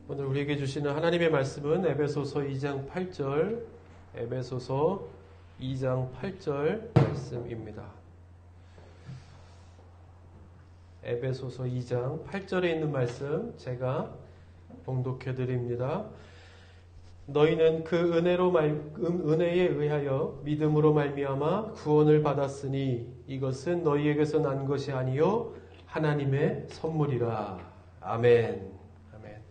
오늘 우리에게 주시는 하나님의 말씀은 에베소서 2장 8절, 에베소서 2장 8절 말씀입니다. 에베소서 2장 8절에 있는 말씀 제가 봉독해 드립니다. 너희는 그 은혜에 의하여 믿음으로 말미암아 구원을 받았으니 이것은 너희에게서 난 것이 아니요 하나님의 선물이라. 아멘. 아멘.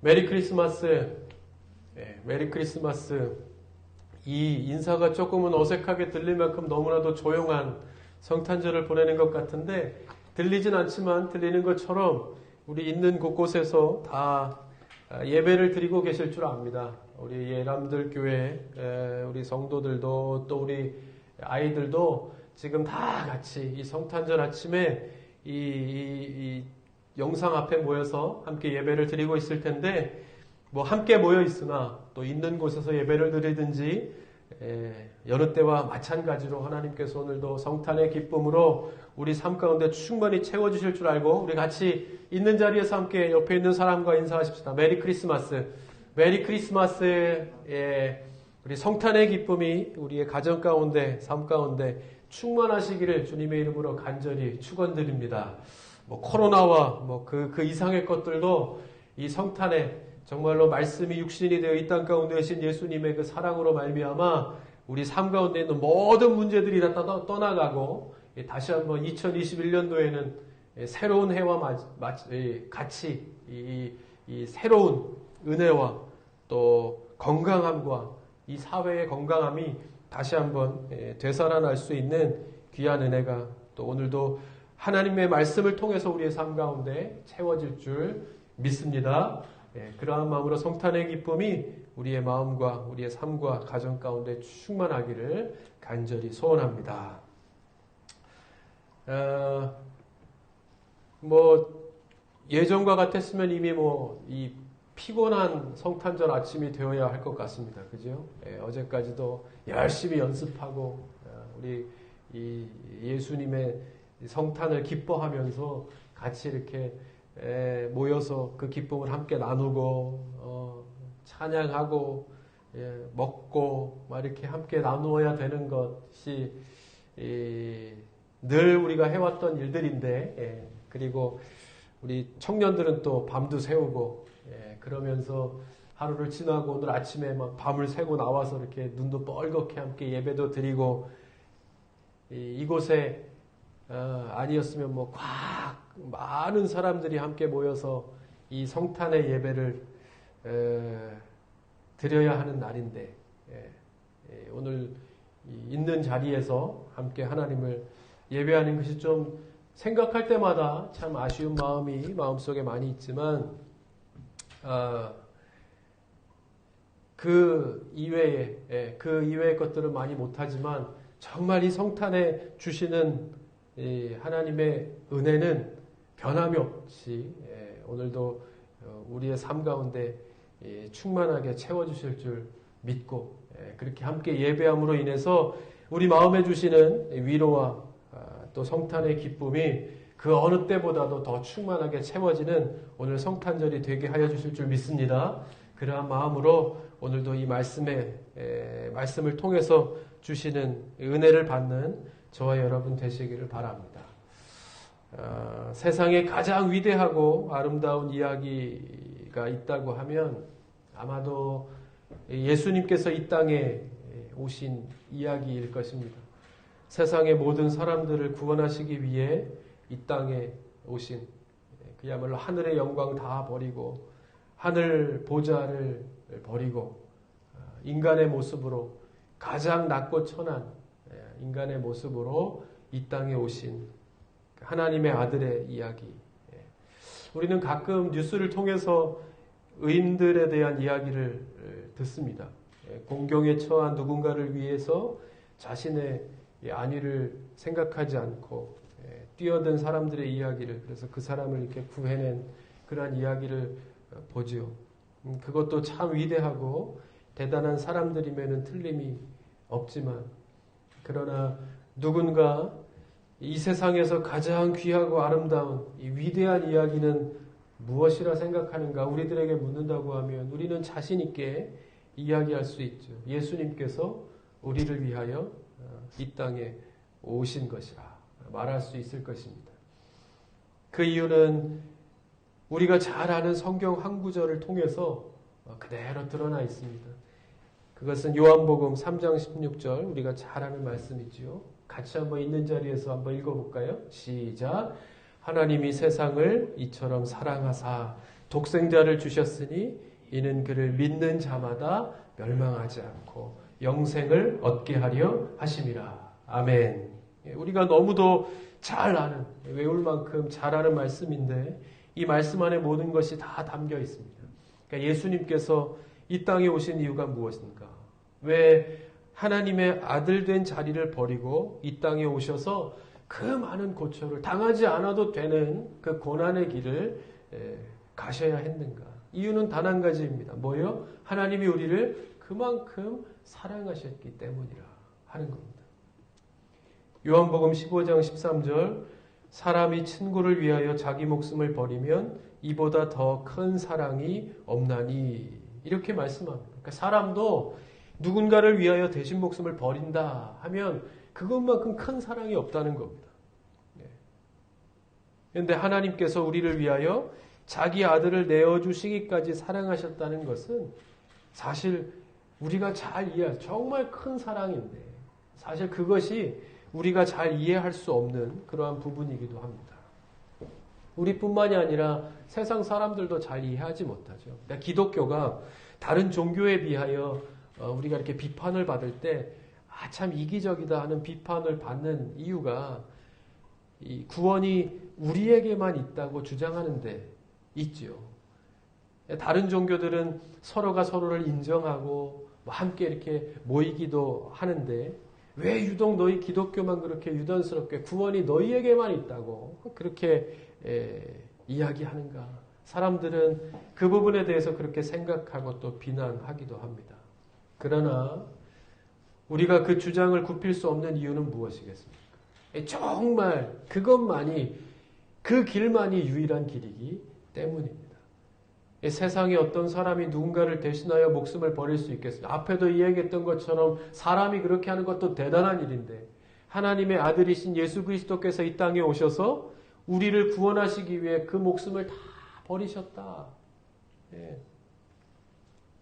메리 크리스마스. 메리 크리스마스. 이 인사가 조금은 어색하게 들릴 만큼 너무나도 조용한 성탄절을 보내는 것 같은데 들리진 않지만 들리는 것처럼 우리 있는 곳곳에서 다 예배를 드리고 계실 줄 압니다. 우리 예람들 교회 우리 성도들도 또 우리 아이들도 지금 다 같이 이 성탄절 아침에 이 영상 앞에 모여서 함께 예배를 드리고 있을 텐데 뭐 함께 모여 있으나 또 있는 곳에서 예배를 드리든지 여느 때와 마찬가지로 하나님께서 오늘도 성탄의 기쁨으로 우리 삶 가운데 충만히 채워주실 줄 알고 우리 같이 있는 자리에서 함께 옆에 있는 사람과 인사하십시다. 메리 크리스마스. 메리 크리스마스에 우리 성탄의 기쁨이 우리의 가정 가운데 삶 가운데 충만하시기를 주님의 이름으로 간절히 축원드립니다. 뭐 코로나와 뭐 그 이상의 것들도 이 성탄에 정말로 말씀이 육신이 되어 이 땅 가운데 계신 예수님의 그 사랑으로 말미암아 우리 삶 가운데 있는 모든 문제들이 다 떠나가고 다시 한번 2021년도에는 새로운 해와 같이 이 새로운 은혜와 또 건강함과 이 사회의 건강함이 다시 한번 되살아날 수 있는 귀한 은혜가 또 오늘도 하나님의 말씀을 통해서 우리의 삶 가운데 채워질 줄 믿습니다. 그러한 마음으로 성탄의 기쁨이 우리의 마음과 우리의 삶과 가정 가운데 충만하기를 간절히 소원합니다. 뭐 예전과 같았으면 이미 뭐 이 피곤한 성탄절 아침이 되어야 할 것 같습니다. 그죠? 어제까지도 열심히 연습하고 우리 이 예수님의 성탄을 기뻐하면서 같이 이렇게 모여서 그 기쁨을 함께 나누고 찬양하고 먹고 막 이렇게 함께 나누어야 되는 것이 늘 우리가 해왔던 일들인데 그리고 우리 청년들은 또 밤도 새우고 그러면서 하루를 지나고 오늘 아침에 막 밤을 새고 나와서 이렇게 눈도 뻘겋게 함께 예배도 드리고 이곳에 아니었으면 뭐 많은 사람들이 함께 모여서 이 성탄의 예배를 드려야 하는 날인데 오늘 있는 자리에서 함께 하나님을 예배하는 것이 좀 생각할 때마다 참 아쉬운 마음이 마음속에 많이 있지만 그 이외의 것들은 많이 못하지만 정말 이 성탄에 주시는 이 하나님의 은혜는 변함이 없이 오늘도 우리의 삶 가운데 충만하게 채워주실 줄 믿고 그렇게 함께 예배함으로 인해서 우리 마음에 주시는 위로와 또 성탄의 기쁨이 그 어느 때보다도 더 충만하게 채워지는 오늘 성탄절이 되게 하여 주실 줄 믿습니다. 그러한 마음으로 오늘도 이 말씀을 통해서 주시는 은혜를 받는 저와 여러분 되시기를 바랍니다. 세상에 가장 위대하고 아름다운 이야기가 있다고 하면 아마도 예수님께서 이 땅에 오신 이야기일 것입니다. 세상의 모든 사람들을 구원하시기 위해 이 땅에 오신 그야말로 하늘의 영광 다 버리고 하늘 보좌를 버리고 인간의 모습으로 가장 낮고 천한 인간의 모습으로 이 땅에 오신 하나님의 아들의 이야기. 우리는 가끔 뉴스를 통해서 의인들에 대한 이야기를 듣습니다. 공경에 처한 누군가를 위해서 자신의 안위를 생각하지 않고 뛰어든 사람들의 이야기를 그래서 그 사람을 이렇게 구해낸 그러한 이야기를 보지요. 그것도 참 위대하고 대단한 사람들이면은 틀림이 없지만 그러나 누군가 이 세상에서 가장 귀하고 아름다운 이 위대한 이야기는 무엇이라 생각하는가 우리들에게 묻는다고 하면 우리는 자신 있게 이야기할 수 있죠. 예수님께서 우리를 위하여 이 땅에 오신 것이라 말할 수 있을 것입니다. 그 이유는 우리가 잘 아는 성경 한 구절을 통해서 그대로 드러나 있습니다. 그것은 요한복음 3장 16절 우리가 잘 아는 말씀이지요. 같이 한번 있는 자리에서 한번 읽어볼까요? 시작. 하나님이 세상을 이처럼 사랑하사 독생자를 주셨으니 이는 그를 믿는 자마다 멸망하지 않고 영생을 얻게 하려 하심이라. 아멘. 우리가 너무도 잘 아는, 외울 만큼 잘 아는 말씀인데 이 말씀 안에 모든 것이 다 담겨 있습니다. 그러니까 예수님께서 이 땅에 오신 이유가 무엇인가? 왜 하나님의 아들 된 자리를 버리고 이 땅에 오셔서 그 많은 고초를 당하지 않아도 되는 그 고난의 길을 가셔야 했는가? 이유는 단 한 가지입니다. 뭐요? 하나님이 우리를 그만큼 사랑하셨기 때문이라 하는 겁니다. 요한복음 15장 13절 사람이 친구를 위하여 자기 목숨을 버리면 이보다 더 큰 사랑이 없나니 이렇게 말씀합니다. 그러니까 사람도 누군가를 위하여 대신 목숨을 버린다 하면 그것만큼 큰 사랑이 없다는 겁니다. 그런데 하나님께서 우리를 위하여 자기 아들을 내어주시기까지 사랑하셨다는 것은 사실 우리가 잘 이해할 정말 큰 사랑인데 사실 그것이 우리가 잘 이해할 수 없는 그러한 부분이기도 합니다. 우리뿐만이 아니라 세상 사람들도 잘 이해하지 못하죠. 그러니까 기독교가 다른 종교에 비하여 우리가 이렇게 비판을 받을 때 참 이기적이다 하는 비판을 받는 이유가 이 구원이 우리에게만 있다고 주장하는데 있지요. 다른 종교들은 서로가 서로를 인정하고 함께 이렇게 모이기도 하는데 왜 유독 너희 기독교만 그렇게 유단스럽게 구원이 너희에게만 있다고 그렇게 이야기하는가? 사람들은 그 부분에 대해서 그렇게 생각하고 또 비난하기도 합니다. 그러나 우리가 그 주장을 굽힐 수 없는 이유는 무엇이겠습니까? 정말 그것만이 그 길만이 유일한 길이기 때문입니다. 세상에 어떤 사람이 누군가를 대신하여 목숨을 버릴 수 있겠습니까? 앞에도 이야기했던 것처럼 사람이 그렇게 하는 것도 대단한 일인데 하나님의 아들이신 예수 그리스도께서 이 땅에 오셔서 우리를 구원하시기 위해 그 목숨을 다 버리셨다.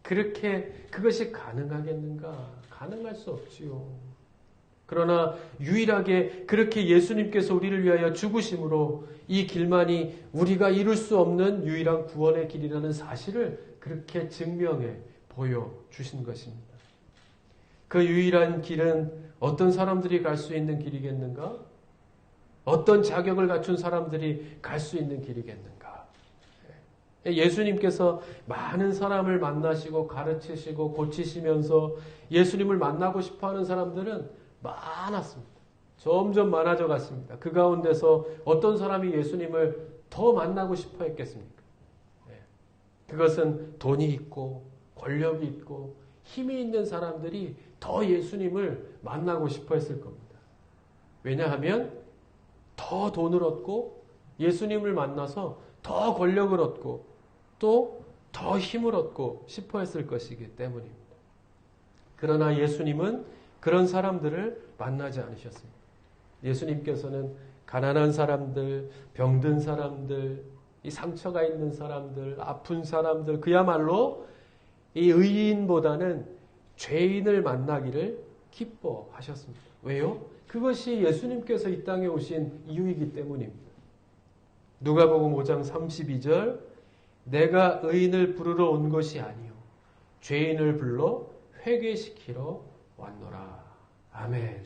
그렇게 그것이 가능하겠는가? 가능할 수 없지요. 그러나 유일하게 그렇게 예수님께서 우리를 위하여 죽으심으로 이 길만이 우리가 이룰 수 없는 유일한 구원의 길이라는 사실을 그렇게 증명해 보여주신 것입니다. 그 유일한 길은 어떤 사람들이 갈 수 있는 길이겠는가? 어떤 자격을 갖춘 사람들이 갈 수 있는 길이겠는가? 예수님께서 많은 사람을 만나시고 가르치시고 고치시면서 예수님을 만나고 싶어하는 사람들은 많았습니다. 점점 많아져 갔습니다. 그 가운데서 어떤 사람이 예수님을 더 만나고 싶어 했겠습니까? 그것은 돈이 있고 권력이 있고 힘이 있는 사람들이 더 예수님을 만나고 싶어 했을 겁니다. 왜냐하면 더 돈을 얻고 예수님을 만나서 더 권력을 얻고 또 더 힘을 얻고 싶어 했을 것이기 때문입니다. 그러나 예수님은 그런 사람들을 만나지 않으셨습니다. 예수님께서는 가난한 사람들, 병든 사람들, 이 상처가 있는 사람들, 아픈 사람들, 그야말로 이 의인보다는 죄인을 만나기를 기뻐하셨습니다. 왜요? 그것이 예수님께서 이 땅에 오신 이유이기 때문입니다. 누가복음 5장 32절 내가 의인을 부르러 온 것이 아니요 죄인을 불러 회개시키러 왔노라. 아멘.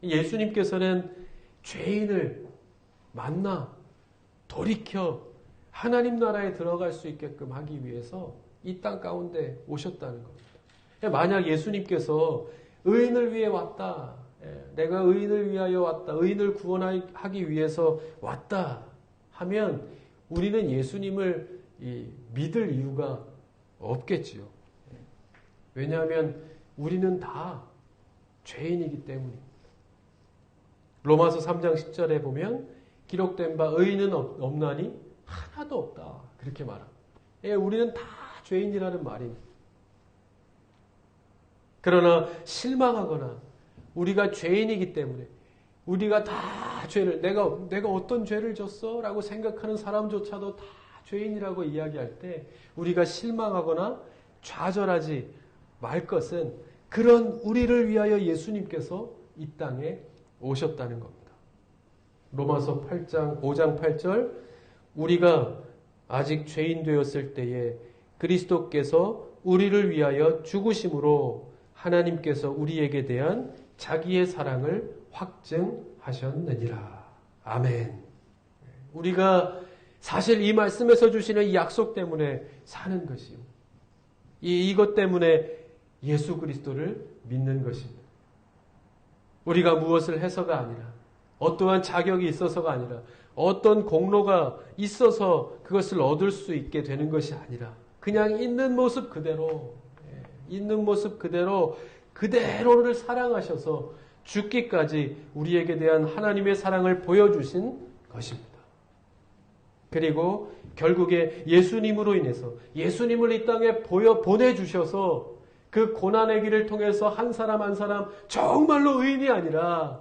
예수님께서는 죄인을 만나 돌이켜 하나님 나라에 들어갈 수 있게끔 하기 위해서 이 땅 가운데 오셨다는 겁니다. 만약 예수님께서 의인을 위해 왔다. 내가 의인을 위하여 왔다. 의인을 구원하기 위해서 왔다 하면 우리는 예수님을 믿을 이유가 없겠지요. 왜냐하면 우리는 다 죄인이기 때문입니다. 로마서 3장 10절에 보면 기록된 바 의인은 없나니 하나도 없다. 그렇게 말합니다. 예, 우리는 다 죄인이라는 말입니다. 그러나 실망하거나 우리가 죄인이기 때문에 우리가 다 죄를 내가 어떤 죄를 졌어? 라고 생각하는 사람조차도 다 죄인이라고 이야기할 때 우리가 실망하거나 좌절하지 말 것은 그런 우리를 위하여 예수님께서 이 땅에 오셨다는 겁니다. 로마서 5장 8절 우리가 아직 죄인 되었을 때에 그리스도께서 우리를 위하여 죽으심으로 하나님께서 우리에게 대한 자기의 사랑을 확증하셨느니라. 아멘. 우리가 사실 이 말씀에서 주시는 이 약속 때문에 사는 것이요. 이것 때문에 예수 그리스도를 믿는 것입니다. 우리가 무엇을 해서가 아니라 어떠한 자격이 있어서가 아니라 어떤 공로가 있어서 그것을 얻을 수 있게 되는 것이 아니라 그냥 있는 모습 그대로 그대로를 사랑하셔서 죽기까지 우리에게 대한 하나님의 사랑을 보여주신 것입니다. 그리고 결국에 예수님으로 인해서 예수님을 이 땅에 보내주셔서 그 고난의 길을 통해서 한 사람 한 사람 정말로 의인이 아니라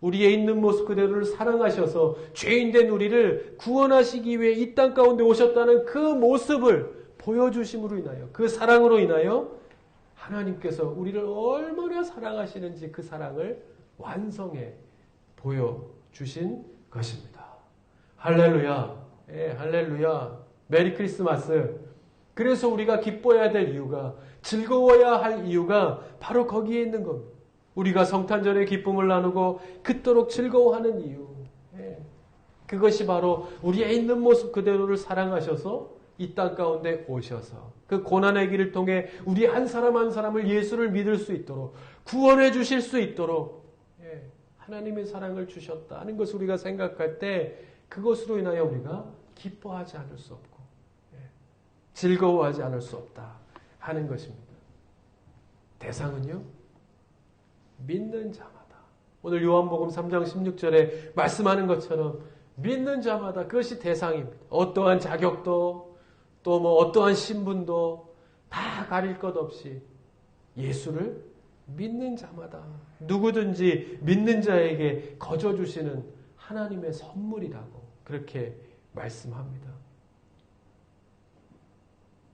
우리의 있는 모습 그대로를 사랑하셔서 죄인된 우리를 구원하시기 위해 이 땅 가운데 오셨다는 그 모습을 보여주심으로 인하여 그 사랑으로 인하여 하나님께서 우리를 얼마나 사랑하시는지 그 사랑을 완성해 보여주신 것입니다. 할렐루야. 예, 할렐루야. 메리 크리스마스. 그래서 우리가 기뻐해야 될 이유가 즐거워야 할 이유가 바로 거기에 있는 겁니다. 우리가 성탄절의 기쁨을 나누고 그토록 즐거워하는 이유. 예, 그것이 바로 우리의 있는 모습 그대로를 사랑하셔서 이 땅 가운데 오셔서 그 고난의 길을 통해 우리 한 사람 한 사람을 예수를 믿을 수 있도록 구원해 주실 수 있도록 하나님의 사랑을 주셨다는 것을 우리가 생각할 때 그것으로 인하여 우리가 기뻐하지 않을 수 없고 즐거워하지 않을 수 없다 하는 것입니다. 대상은요? 믿는 자마다. 오늘 요한복음 3장 16절에 말씀하는 것처럼 믿는 자마다 그것이 대상입니다. 어떠한 자격도 또 어떠한 신분도 다 가릴 것 없이 예수를 믿는 자마다 누구든지 믿는 자에게 거저 주시는 하나님의 선물이라고 그렇게 말씀합니다.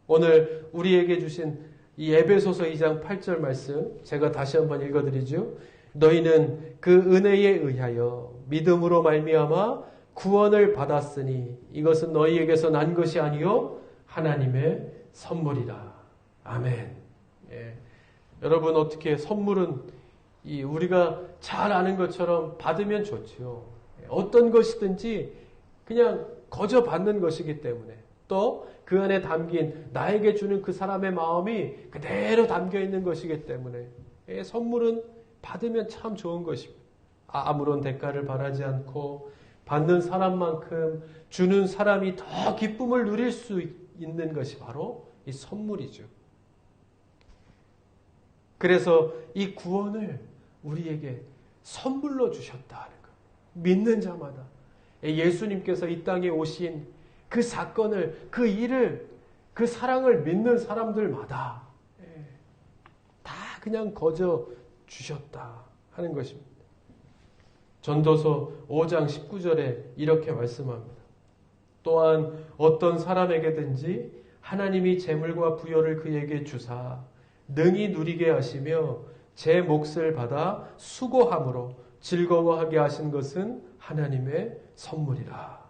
오늘 우리에게 주신 이 에베소서 2장 8절 말씀 제가 다시 한번 읽어드리죠. 너희는 그 은혜에 의하여 믿음으로 말미암아 구원을 받았으니 이것은 너희에게서 난 것이 아니요 하나님의 선물이라. 아멘. 예. 여러분 어떻게 선물은 우리가 잘 아는 것처럼 받으면 좋지요. 어떤 것이든지 그냥 거저 받는 것이기 때문에 또 그 안에 담긴 나에게 주는 그 사람의 마음이 그대로 담겨 있는 것이기 때문에 선물은 받으면 참 좋은 것입니다. 아무런 대가를 바라지 않고 받는 사람만큼 주는 사람이 더 기쁨을 누릴 수 있는 것이 바로 이 선물이죠. 그래서 이 구원을 우리에게 선물로 주셨다 하는 것. 믿는 자마다 예수님께서 이 땅에 오신 그 사건을, 그 일을, 그 사랑을 믿는 사람들마다 다 그냥 거저 주셨다 하는 것입니다. 전도서 5장 19절에 이렇게 말씀합니다. 또한 어떤 사람에게든지 하나님이 재물과 부여를 그에게 주사 능히 누리게 하시며 제 몫을 받아 수고함으로 즐거워하게 하신 것은 하나님의 선물이라.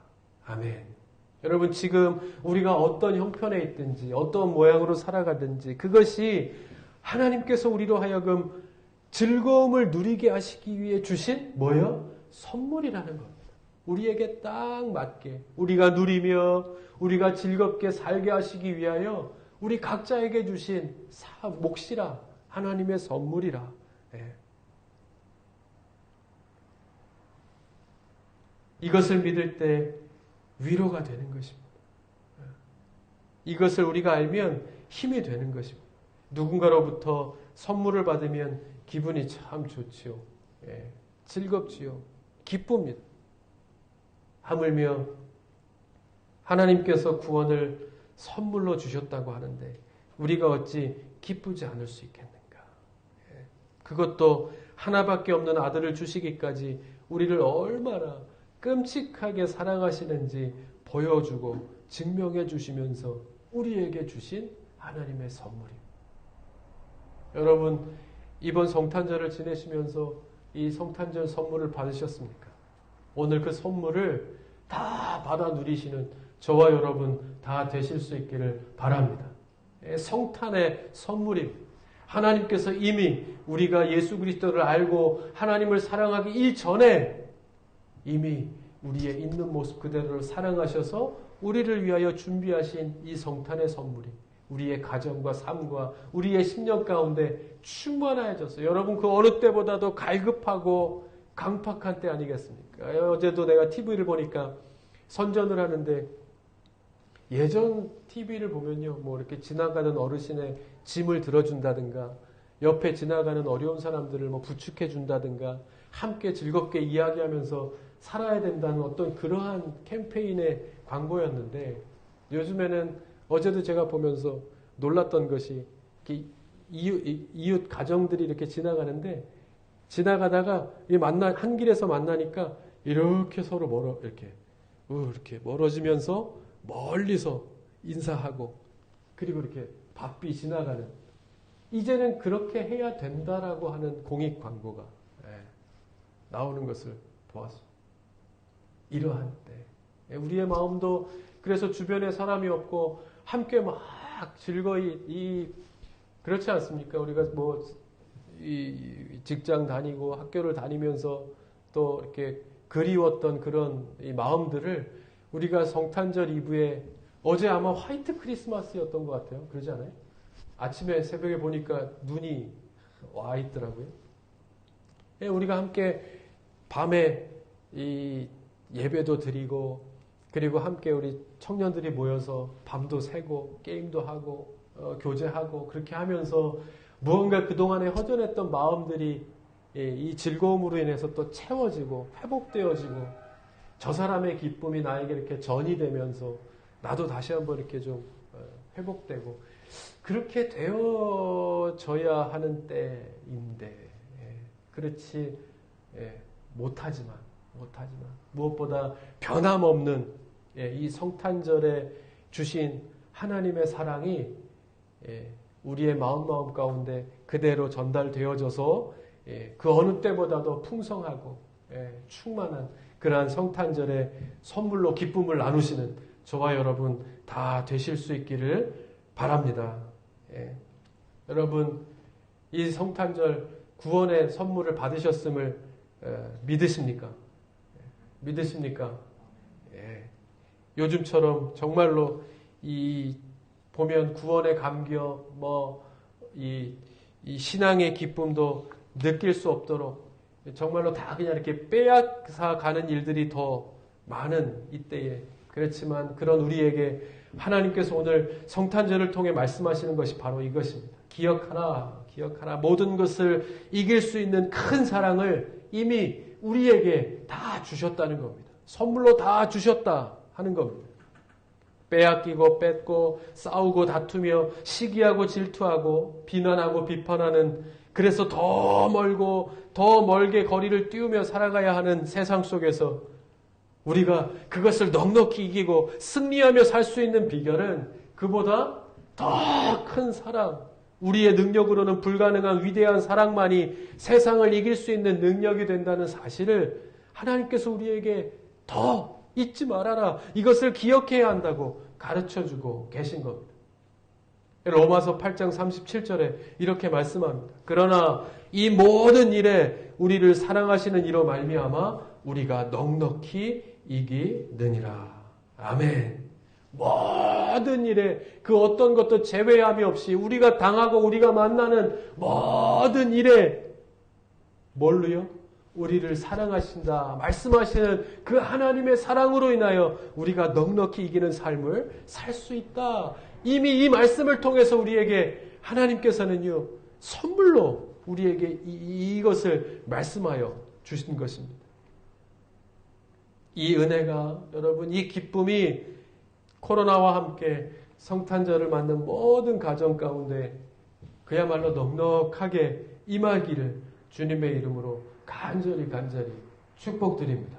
아멘. 여러분 지금 우리가 어떤 형편에 있든지 어떤 모양으로 살아가든지 그것이 하나님께서 우리로 하여금 즐거움을 누리게 하시기 위해 주신 뭐예요? 선물이라는 겁니다. 우리에게 딱 맞게 우리가 누리며 우리가 즐겁게 살게 하시기 위하여 우리 각자에게 주신 몫이라 하나님의 선물이라. 예. 이것을 믿을 때 위로가 되는 것입니다. 이것을 우리가 알면 힘이 되는 것입니다. 누군가로부터 선물을 받으면 기분이 참 좋지요. 예. 즐겁지요. 기쁩니다. 하물며 하나님께서 구원을 선물로 주셨다고 하는데 우리가 어찌 기쁘지 않을 수 있겠는가? 그것도 하나밖에 없는 아들을 주시기까지 우리를 얼마나 끔찍하게 사랑하시는지 보여주고 증명해 주시면서 우리에게 주신 하나님의 선물입니다. 여러분, 이번 성탄절을 지내시면서 이 성탄절 선물을 받으셨습니까? 오늘 그 선물을 다 받아 누리시는 저와 여러분 다 되실 수 있기를 바랍니다. 성탄의 선물입니다. 하나님께서 이미 우리가 예수 그리스도를 알고 하나님을 사랑하기 이전에 이미 우리의 있는 모습 그대로를 사랑하셔서 우리를 위하여 준비하신 이 성탄의 선물이 우리의 가정과 삶과 우리의 심령 가운데 충만해졌어요. 여러분 그 어느 때보다도 갈급하고 강팍한 때 아니겠습니까? 어제도 내가 TV를 보니까 선전을 하는데 예전 TV를 보면요, 뭐 이렇게 지나가는 어르신의 짐을 들어준다든가, 옆에 지나가는 어려운 사람들을 뭐 부축해 준다든가, 함께 즐겁게 이야기하면서 살아야 된다는 어떤 그러한 캠페인의 광고였는데, 요즘에는 어제도 제가 보면서 놀랐던 것이 이웃 가정들이 이렇게 지나가는데, 지나가다가 한 길에서 만나니까 이렇게 서로 이렇게 멀어지면서 멀리서 인사하고 그리고 이렇게 바삐 지나가는, 이제는 그렇게 해야 된다라고 하는 공익 광고가 나오는 것을 보았습니다. 이러한 때 우리의 마음도 그래서 주변에 사람이 없고 함께 막 즐거이 그렇지 않습니까? 우리가 뭐 이 직장 다니고 학교를 다니면서 또 이렇게 그리웠던 그런 이 마음들을 우리가 성탄절 이브에, 어제 아마 화이트 크리스마스였던 것 같아요. 그러지 않아요? 아침에 새벽에 보니까 눈이 와 있더라고요. 우리가 함께 밤에 이 예배도 드리고 그리고 함께 우리 청년들이 모여서 밤도 새고 게임도 하고 교제하고 그렇게 하면서 무언가 그동안에 허전했던 마음들이 이 즐거움으로 인해서 또 채워지고 회복되어지고, 저 사람의 기쁨이 나에게 이렇게 전이 되면서 나도 다시 한번 이렇게 좀 회복되고 그렇게 되어져야 하는 때인데 그렇지 못하지만 무엇보다 변함없는 이 성탄절에 주신 하나님의 사랑이 우리의 마음 가운데 그대로 전달되어져서 그 어느 때보다도 풍성하고 충만한 그러한 성탄절의 선물로 기쁨을 나누시는 저와 여러분 다 되실 수 있기를 바랍니다. 여러분 이 성탄절 구원의 선물을 받으셨음을 믿으십니까? 믿으십니까? 요즘처럼 정말로 보면 구원의 감격, 이 신앙의 기쁨도 느낄 수 없도록 정말로 다 그냥 이렇게 빼앗아 가는 일들이 더 많은 이때에, 그렇지만 그런 우리에게 하나님께서 오늘 성탄절을 통해 말씀하시는 것이 바로 이것입니다. 기억하라. 모든 것을 이길 수 있는 큰 사랑을 이미 우리에게 다 주셨다는 겁니다. 선물로 다 주셨다 하는 겁니다. 빼앗기고 뺏고 싸우고 다투며 시기하고 질투하고 비난하고 비판하는, 그래서 더 멀게 거리를 띄우며 살아가야 하는 세상 속에서 우리가 그것을 넉넉히 이기고 승리하며 살 수 있는 비결은 그보다 더 큰 사랑, 우리의 능력으로는 불가능한 위대한 사랑만이 세상을 이길 수 있는 능력이 된다는 사실을 하나님께서 우리에게 더 잊지 말아라, 이것을 기억해야 한다고 가르쳐주고 계신 겁니다. 로마서 8장 37절에 이렇게 말씀합니다. 그러나 이 모든 일에 우리를 사랑하시는 이로 말미암아 우리가 넉넉히 이기느니라. 아멘. 모든 일에 그 어떤 것도 제외함이 없이 우리가 당하고 우리가 만나는 모든 일에 뭘로요? 우리를 사랑하신다 말씀하시는 그 하나님의 사랑으로 인하여 우리가 넉넉히 이기는 삶을 살 수 있다. 이미 이 말씀을 통해서 우리에게 하나님께서는요, 선물로 우리에게 이것을 말씀하여 주신 것입니다. 이 은혜가, 여러분, 이 기쁨이 코로나와 함께 성탄절을 맞는 모든 가정 가운데 그야말로 넉넉하게 임하기를 주님의 이름으로 간절히 축복드립니다.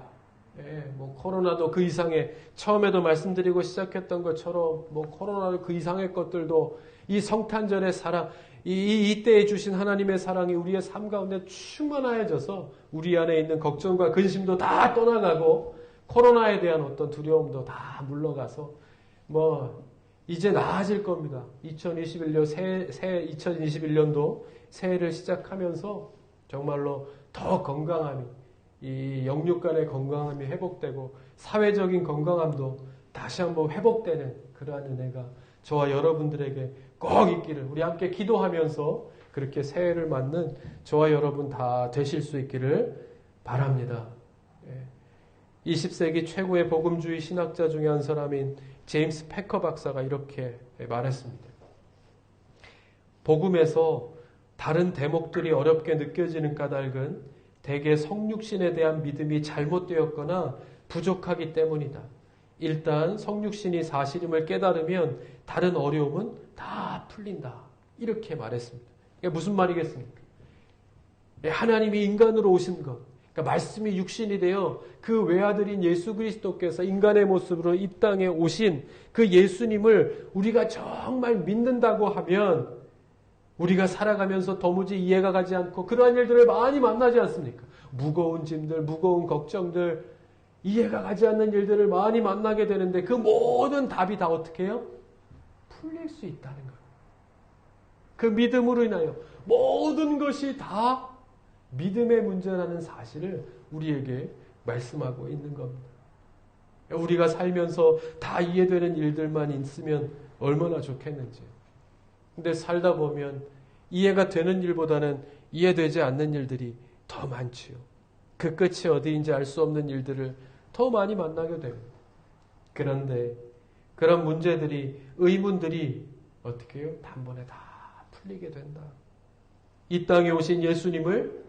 예, 코로나도 그 이상의, 처음에도 말씀드리고 시작했던 것처럼 코로나도 그 이상의 것들도 이 성탄절의 사랑, 이때에 주신 하나님의 사랑이 우리의 삶 가운데 충만하여져서 우리 안에 있는 걱정과 근심도 다 떠나가고 코로나에 대한 어떤 두려움도 다 물러가서 이제 나아질 겁니다. 2021년도 새해를 시작하면서 정말로 더 건강함이, 이 영육 간의 건강함이 회복되고 사회적인 건강함도 다시 한번 회복되는 그러한 은혜가 저와 여러분들에게 꼭 있기를, 우리 함께 기도하면서 그렇게 새해를 맞는 저와 여러분 다 되실 수 있기를 바랍니다. 20세기 최고의 복음주의 신학자 중에 한 사람인 제임스 패커 박사가 이렇게 말했습니다. 복음에서 다른 대목들이 어렵게 느껴지는 까닭은 대개 성육신에 대한 믿음이 잘못되었거나 부족하기 때문이다. 일단 성육신이 사실임을 깨달으면 다른 어려움은 다 풀린다. 이렇게 말했습니다. 이게 무슨 말이겠습니까? 하나님이 인간으로 오신 것, 그러니까 말씀이 육신이 되어 그 외아들인 예수 그리스도께서 인간의 모습으로 이 땅에 오신 그 예수님을 우리가 정말 믿는다고 하면 우리가 살아가면서 도무지 이해가 가지 않고 그러한 일들을 많이 만나지 않습니까? 무거운 짐들, 무거운 걱정들, 이해가 가지 않는 일들을 많이 만나게 되는데 그 모든 답이 다 어떻게 해요? 풀릴 수 있다는 거예요. 그 믿음으로 인하여 모든 것이 다 믿음의 문제라는 사실을 우리에게 말씀하고 있는 겁니다. 우리가 살면서 다 이해되는 일들만 있으면 얼마나 좋겠는지. 근데 살다 보면 이해가 되는 일보다는 이해되지 않는 일들이 더 많지요. 그 끝이 어디인지 알 수 없는 일들을 더 많이 만나게 됩니다. 그런데 그런 문제들이, 의문들이 어떻게 해요? 단번에 다 풀리게 된다. 이 땅에 오신 예수님을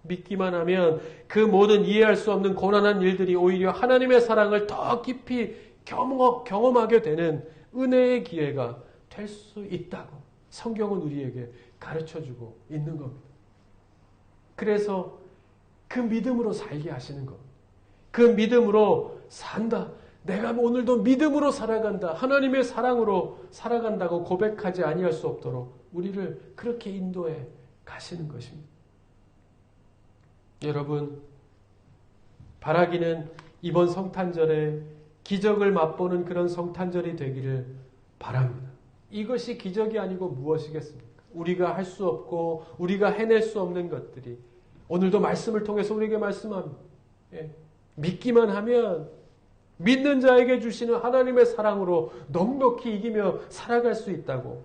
믿기만 하면 그 모든 이해할 수 없는 고난한 일들이 오히려 하나님의 사랑을 더 깊이 경험하게 되는 은혜의 기회가 될 수 있다고 성경은 우리에게 가르쳐주고 있는 겁니다. 그래서 그 믿음으로 살게 하시는 것. 그 믿음으로 산다. 내가 오늘도 믿음으로 살아간다. 하나님의 사랑으로 살아간다고 고백하지 아니할 수 없도록 우리를 그렇게 인도해 가시는 것입니다. 여러분, 바라기는 이번 성탄절에 기적을 맛보는 그런 성탄절이 되기를 바랍니다. 이것이 기적이 아니고 무엇이겠습니까? 우리가 할 수 없고 우리가 해낼 수 없는 것들이 오늘도 말씀을 통해서 우리에게 말씀합니다. 믿기만 하면 믿는 자에게 주시는 하나님의 사랑으로 넉넉히 이기며 살아갈 수 있다고.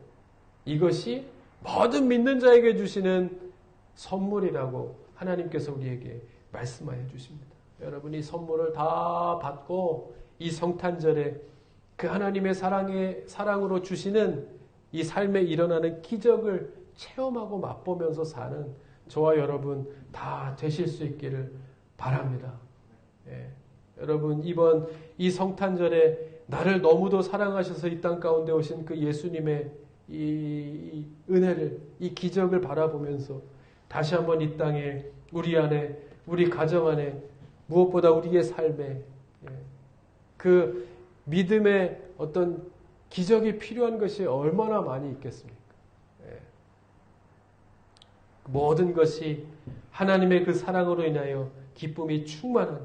이것이 모든 믿는 자에게 주시는 선물이라고 하나님께서 우리에게 말씀하여 주십니다. 여러분, 이 선물을 다 받고 이 성탄절에 그 하나님의 사랑으로 주시는 이 삶에 일어나는 기적을 체험하고 맛보면서 사는 저와 여러분 다 되실 수 있기를 바랍니다. 여러분, 이번 이 성탄절에 나를 너무도 사랑하셔서 이 땅 가운데 오신 그 예수님의 이 은혜를, 이 기적을 바라보면서 다시 한번 이 땅에 우리 안에, 우리 가정 안에, 무엇보다 우리의 삶에 그 믿음의 어떤 기적이 필요한 것이 얼마나 많이 있겠습니까? 모든 것이 하나님의 그 사랑으로 인하여 기쁨이 충만한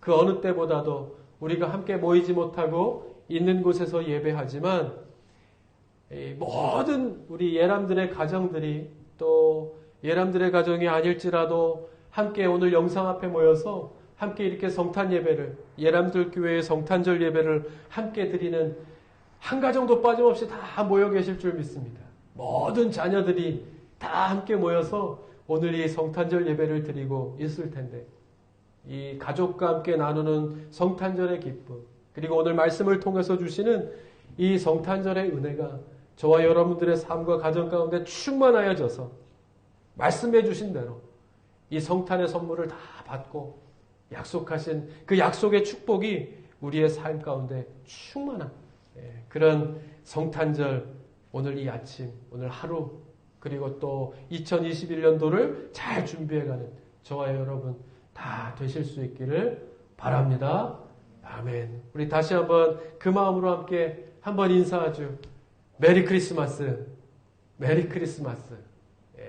그 어느 때보다도 우리가 함께 모이지 못하고 있는 곳에서 예배하지만 모든 우리 예람들의 가정들이, 또 예람들의 가정이 아닐지라도 함께 오늘 영상 앞에 모여서 함께 이렇게 성탄 예배를, 예람들 교회의 성탄절 예배를 함께 드리는 한 가정도 빠짐없이 다 모여 계실 줄 믿습니다. 모든 자녀들이 다 함께 모여서 오늘 이 성탄절 예배를 드리고 있을 텐데, 이 가족과 함께 나누는 성탄절의 기쁨, 그리고 오늘 말씀을 통해서 주시는 이 성탄절의 은혜가 저와 여러분들의 삶과 가정 가운데 충만하여져서 말씀해 주신 대로 이 성탄의 선물을 다 받고 약속하신 그 약속의 축복이 우리의 삶 가운데 충만한 그런 성탄절 오늘 이 아침, 오늘 하루 그리고 또 2021년도를 잘 준비해가는 저와 여러분 다 되실 수 있기를 바랍니다. 아멘. 우리 다시 한번 그 마음으로 함께 한번 인사하죠. 메리 크리스마스. 메리 크리스마스.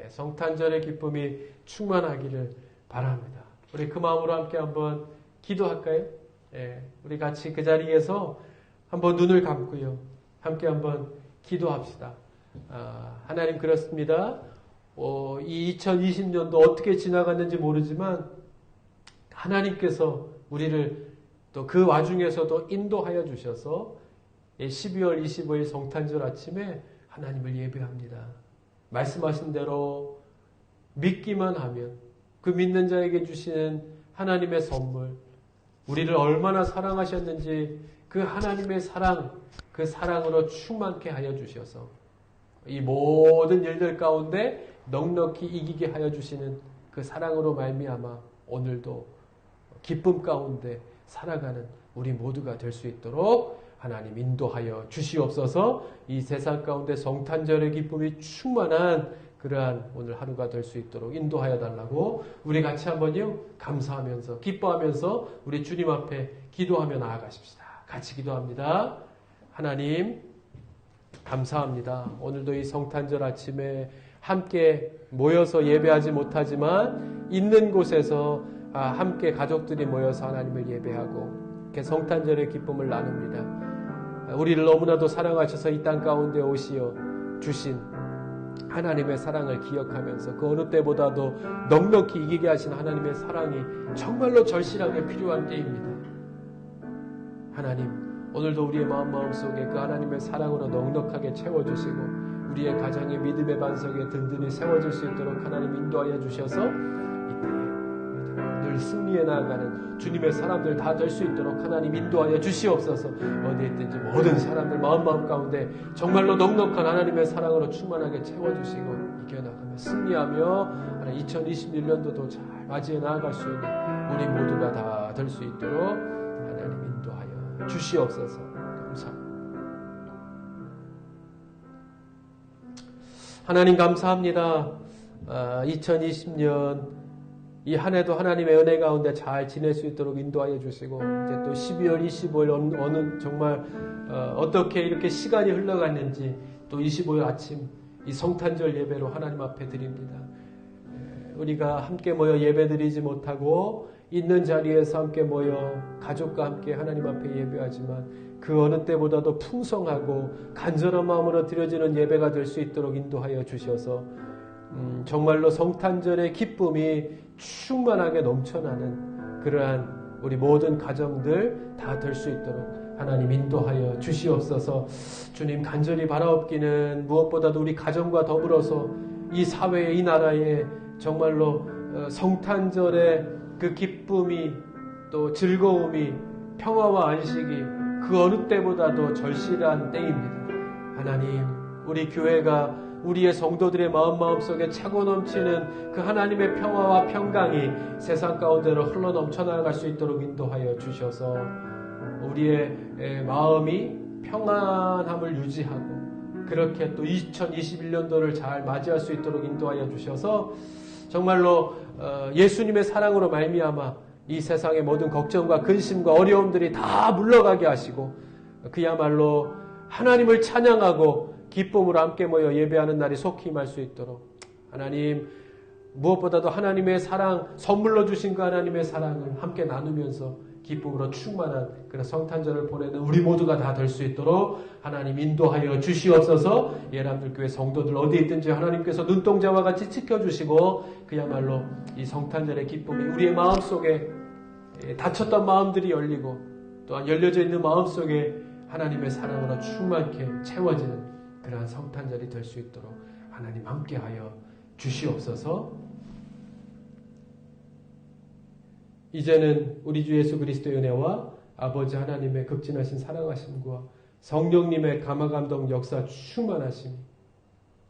성탄절의 기쁨이 충만하기를 바랍니다. 우리 그 마음으로 함께 한번 기도할까요? 우리 같이 그 자리에서 한번 눈을 감고요. 함께 한번 기도합시다. 하나님 그렇습니다. 이 2020년도 어떻게 지나갔는지 모르지만 하나님께서 우리를 또 그 와중에서도 인도하여 주셔서 12월 25일 성탄절 아침에 하나님을 예배합니다. 말씀하신 대로 믿기만 하면 그 믿는 자에게 주시는 하나님의 선물, 우리를 얼마나 사랑하셨는지 그 하나님의 사랑, 그 사랑으로 충만케 하여 주셔서 이 모든 일들 가운데 넉넉히 이기게 하여 주시는 그 사랑으로 말미암아 오늘도 기쁨 가운데 살아가는 우리 모두가 될 수 있도록 하나님 인도하여 주시옵소서. 이 세상 가운데 성탄절의 기쁨이 충만한 그러한 오늘 하루가 될 수 있도록 인도하여 달라고 우리 같이 한번요 감사하면서 기뻐하면서 우리 주님 앞에 기도하며 나아가십시다. 같이 기도합니다. 하나님 감사합니다. 오늘도 이 성탄절 아침에 함께 모여서 예배하지 못하지만 있는 곳에서 함께 가족들이 모여서 하나님을 예배하고 이렇게 성탄절의 기쁨을 나눕니다. 우리를 너무나도 사랑하셔서 이 땅 가운데 오시어 주신 하나님의 사랑을 기억하면서 그 어느 때보다도 넉넉히 이기게 하신 하나님의 사랑이 정말로 절실하게 필요한 때입니다. 하나님 오늘도 우리의 마음속에 그 하나님의 사랑으로 넉넉하게 채워주시고 우리의 가정의 믿음의 반석에 든든히 세워질 수 있도록 하나님 인도하여 주셔서 늘 승리해 나아가는 주님의 사람들 다 될 수 있도록 하나님 인도하여 주시옵소서. 어디에 있든지 모든 사람들 마음 가운데 정말로 넉넉한 하나님의 사랑으로 충만하게 채워주시고 이겨나가며 승리하며 2021년도도 잘 맞이해 나아갈 수 있는 우리 모두가 다 될 수 있도록 하나님 인도하여 주시옵소서. 감사합니다. 하나님 감사합니다. 2020년 이 한 해도 하나님의 은혜 가운데 잘 지낼 수 있도록 인도하여 주시고 이제 또 12월 25일 어느 정말 어떻게 이렇게 시간이 흘러갔는지 또 25일 아침 이 성탄절 예배로 하나님 앞에 드립니다. 우리가 함께 모여 예배드리지 못하고 있는 자리에서 함께 모여 가족과 함께 하나님 앞에 예배하지만 그 어느 때보다도 풍성하고 간절한 마음으로 드려지는 예배가 될 수 있도록 인도하여 주셔서 정말로 성탄절의 기쁨이 충만하게 넘쳐나는 그러한 우리 모든 가정들 다 될 수 있도록 하나님 인도하여 주시옵소서. 주님 간절히 바라옵기는 무엇보다도 우리 가정과 더불어서 이 사회에 이 나라에 정말로 성탄절의 그 기쁨이 또 즐거움이 평화와 안식이 그 어느 때보다도 절실한 때입니다. 하나님 우리 교회가 우리의 성도들의 마음속에 차고 넘치는 그 하나님의 평화와 평강이 세상 가운데로 흘러 넘쳐나갈 수 있도록 인도하여 주셔서 우리의 마음이 평안함을 유지하고 그렇게 또 2021년도를 잘 맞이할 수 있도록 인도하여 주셔서 정말로 예수님의 사랑으로 말미암아 이 세상의 모든 걱정과 근심과 어려움들이 다 물러가게 하시고 그야말로 하나님을 찬양하고 기쁨으로 함께 모여 예배하는 날이 속히 임할 수 있도록 하나님 무엇보다도 하나님의 사랑 선물로 주신 그 하나님의 사랑을 함께 나누면서 기쁨으로 충만한 그런 성탄절을 보내는 우리 모두가 다 될 수 있도록 하나님 인도하여 주시옵소서. 예람들교회 성도들 어디에 있든지 하나님께서 눈동자와 같이 지켜주시고 그야말로 이 성탄절의 기쁨이 우리의 마음속에 닫혔던 마음들이 열리고 또한 열려져 있는 마음속에 하나님의 사랑으로 충만케 채워지는 그러한 성탄절이 될 수 있도록 하나님 함께하여 주시옵소서. 이제는 우리 주 예수 그리스도의 은혜와 아버지 하나님의 극진하신 사랑하심과 성령님의 감화감동 역사 충만하심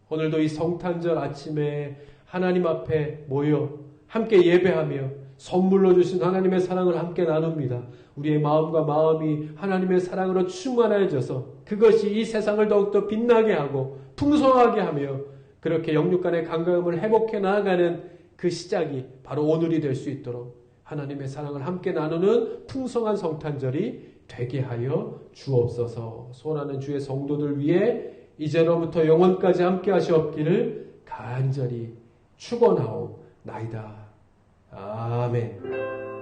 오늘도 이 성탄절 아침에 하나님 앞에 모여 함께 예배하며 선물로 주신 하나님의 사랑을 함께 나눕니다. 우리의 마음과 마음이 하나님의 사랑으로 충만해져서 그것이 이 세상을 더욱더 빛나게 하고 풍성하게 하며 그렇게 영육 간의 감각을 회복해 나아가는 그 시작이 바로 오늘이 될 수 있도록 하나님의 사랑을 함께 나누는 풍성한 성탄절이 되게 하여 주옵소서. 소원하는 주의 성도들 위해 이제로부터 영원까지 함께 하시옵기를 간절히 축원하옵나이다. 아멘.